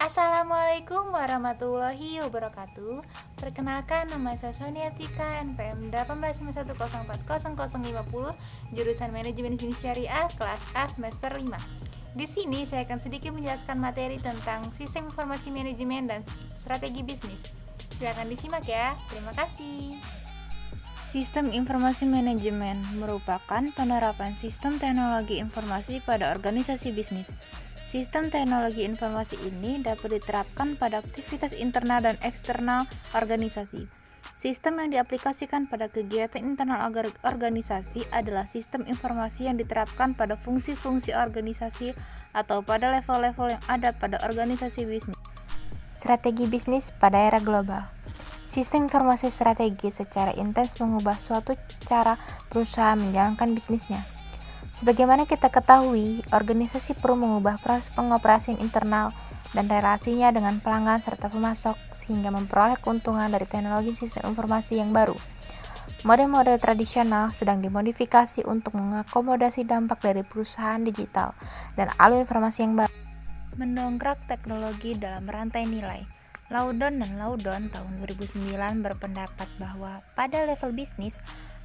Assalamualaikum warahmatullahi wabarakatuh. Perkenalkan, nama saya Sonia Fika, NPM 1851040050, jurusan Manajemen Bisnis Syariah, kelas A semester 5. Di sini saya akan sedikit menjelaskan materi tentang sistem informasi manajemen dan strategi bisnis. Silakan disimak ya. Terima kasih. Sistem informasi manajemen merupakan penerapan sistem teknologi informasi pada organisasi bisnis. Sistem teknologi informasi ini dapat diterapkan pada aktivitas internal dan eksternal organisasi. Sistem yang diaplikasikan pada kegiatan internal organisasi adalah sistem informasi yang diterapkan pada fungsi-fungsi organisasi atau pada level-level yang ada pada organisasi bisnis. Strategi bisnis pada era global. Sistem informasi strategi secara intens mengubah suatu cara perusahaan menjalankan bisnisnya. Sebagaimana kita ketahui, organisasi perlu mengubah proses pengoperasian internal dan relasinya dengan pelanggan serta pemasok sehingga memperoleh keuntungan dari teknologi sistem informasi yang baru. Model-model tradisional sedang dimodifikasi untuk mengakomodasi dampak dari perusahaan digital dan alur informasi yang baru. Mendongkrak teknologi dalam rantai nilai. Loudon dan Loudon tahun 2009 berpendapat bahwa pada level bisnis,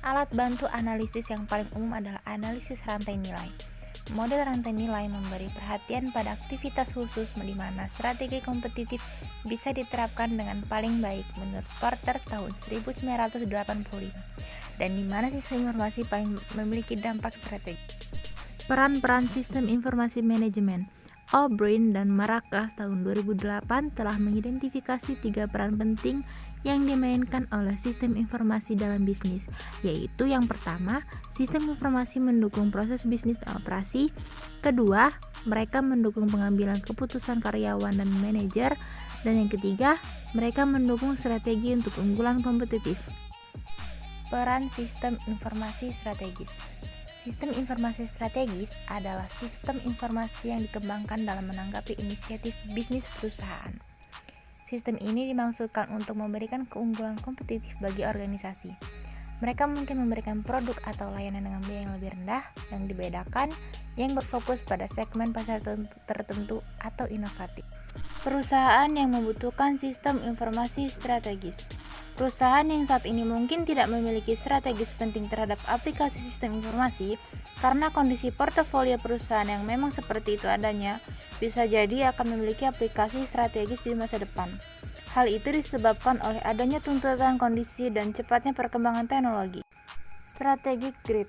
alat bantu analisis yang paling umum adalah analisis rantai nilai. Model rantai nilai memberi perhatian pada aktivitas khusus di mana strategi kompetitif bisa diterapkan dengan paling baik menurut Porter tahun 1985 dan di mana sistem informasi paling memiliki dampak strategi. Peran-peran sistem informasi manajemen. O'Brien dan Marcus tahun 2008 telah mengidentifikasi 3 peran penting yang dimainkan oleh sistem informasi dalam bisnis, yaitu yang pertama, sistem informasi mendukung proses bisnis dan operasi. Kedua, mereka mendukung pengambilan keputusan karyawan dan manajer. Dan yang ketiga, mereka mendukung strategi untuk keunggulan kompetitif. Peran sistem informasi strategis. Sistem informasi strategis adalah sistem informasi yang dikembangkan dalam menanggapi inisiatif bisnis perusahaan. Sistem ini dimaksudkan untuk memberikan keunggulan kompetitif bagi organisasi. Mereka mungkin memberikan produk atau layanan dengan biaya yang lebih rendah, yang dibedakan, yang berfokus pada segmen pasar tertentu atau inovatif. Perusahaan yang membutuhkan sistem informasi strategis. Perusahaan yang saat ini mungkin tidak memiliki strategis penting terhadap aplikasi sistem informasi karena kondisi portofolio perusahaan yang memang seperti itu adanya, bisa jadi akan memiliki aplikasi strategis di masa depan. Hal itu disebabkan oleh adanya tuntutan kondisi dan cepatnya perkembangan teknologi. Strategic Grid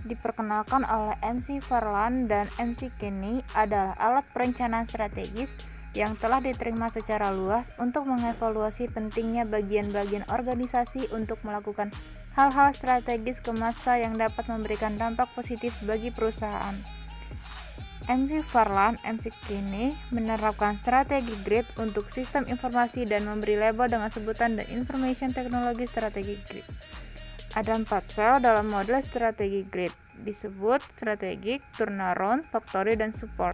diperkenalkan oleh MC Farland dan MC Kinney adalah alat perencanaan strategis yang telah diterima secara luas untuk mengevaluasi pentingnya bagian-bagian organisasi untuk melakukan hal-hal strategis ke masa yang dapat memberikan dampak positif bagi perusahaan. MC Farland, MC Kinney menerapkan strategi grid untuk sistem informasi dan memberi label dengan sebutan dan information teknologi strategi grid. Ada 4 sel dalam model strategi grid, disebut strategic, turnaround, factory, dan support.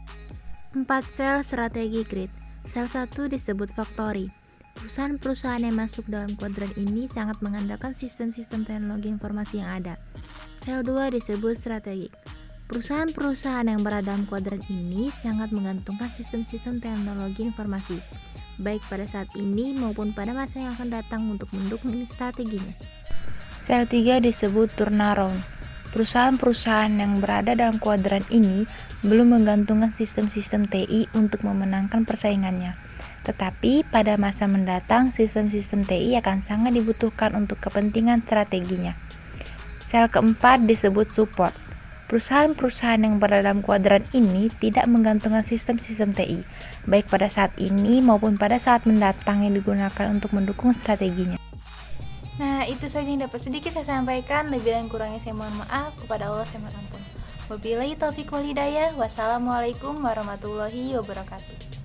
4 sel strategi grid. Sel 1 disebut factory. Perusahaan-perusahaan yang masuk dalam kuadran ini sangat mengandalkan sistem-sistem teknologi informasi yang ada. Sel 2 disebut strategik. Perusahaan-perusahaan yang berada dalam kuadran ini sangat menggantungkan sistem-sistem teknologi informasi, baik pada saat ini maupun pada masa yang akan datang untuk mendukung strateginya. Sel 3 disebut turnaround. Perusahaan-perusahaan yang berada dalam kuadran ini belum menggantungkan sistem-sistem TI untuk memenangkan persaingannya. Tetapi pada masa mendatang, sistem-sistem TI akan sangat dibutuhkan untuk kepentingan strateginya. Sel keempat disebut support. Perusahaan-perusahaan yang berada dalam kuadran ini tidak menggantungkan sistem-sistem TI, baik pada saat ini maupun pada saat mendatang yang digunakan untuk mendukung strateginya. Nah, itu saja yang dapat sedikit saya sampaikan. Lebih dan kurangnya saya mohon maaf. Kepada Allah saya mohon ampun. Wabillahi taufiq wal hidayah. Wassalamualaikum warahmatullahi wabarakatuh.